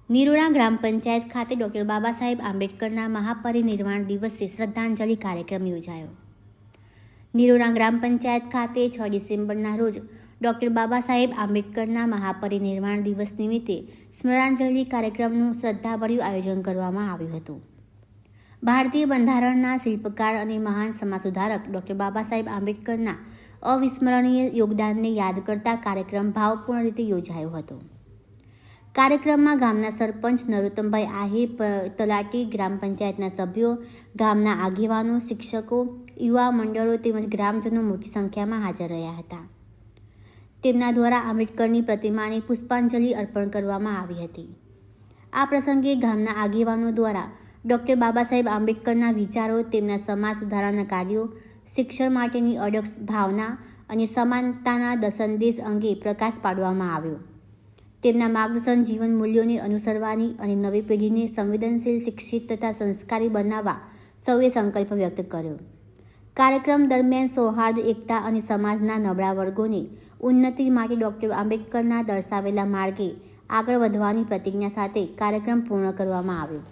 નિરોણા ગ્રામ પંચાયત ખાતે ડૉક્ટર બાબા સાહેબ આંબેડકરના મહાપરિનિર્વાણ દિવસે શ્રદ્ધાંજલિ કાર્યક્રમ યોજાયો. નિરોણા ગ્રામ પંચાયત ખાતે 6 ડિસેમ્બરના રોજ ડૉક્ટર બાબા સાહેબ આંબેડકરના મહાપરિનિર્વાણ દિવસ નિમિત્તે સ્મરણાંજલિ કાર્યક્રમનું શ્રદ્ધાભર્યું આયોજન કરવામાં આવ્યું હતું. ભારતીય બંધારણના શિલ્પકાર અને મહાન સમાજ સુધારક ડૉક્ટર બાબા સાહેબ આંબેડકરના અવિસ્મરણીય યોગદાનને યાદ કરતા કાર્યક્રમ ભાવપૂર્ણ રીતે યોજાયો હતો. કાર્યક્રમમાં ગામના સરપંચ નરોત્તમભાઈ આહિર, તલાટી, ગ્રામ પંચાયતના સભ્યો, ગામના આગેવાનો, શિક્ષકો, યુવા મંડળો તેમજ ગ્રામજનો મોટી સંખ્યામાં હાજર રહ્યા હતા. તેમના દ્વારા આંબેડકરની પ્રતિમાને પુષ્પાંજલિ અર્પણ કરવામાં આવી હતી. આ પ્રસંગે ગામના આગેવાનો દ્વારા ડૉક્ટર બાબા સાહેબ આંબેડકરના વિચારો, તેમના સમાજ સુધારાના કાર્યો, શિક્ષણ માટેની અડગ ભાવના અને સમાનતાના સંદેશ અંગે પ્રકાશ પાડવામાં આવ્યો. તેમના માર્ગદર્શન જીવન મૂલ્યોને અનુસરવાની અને નવી પેઢીને સંવેદનશીલ, શિક્ષિત તથા સંસ્કારી બનાવવા સૌએ સંકલ્પ વ્યક્ત કર્યો. કાર્યક્રમ દરમિયાન સૌહાર્દ, એકતા અને સમાજના નબળા વર્ગોને ઉન્નતિ માટે ડૉક્ટર આંબેડકરના દર્શાવેલા માર્ગે આગળ વધવાની પ્રતિજ્ઞા સાથે કાર્યક્રમ પૂર્ણ કરવામાં આવ્યો.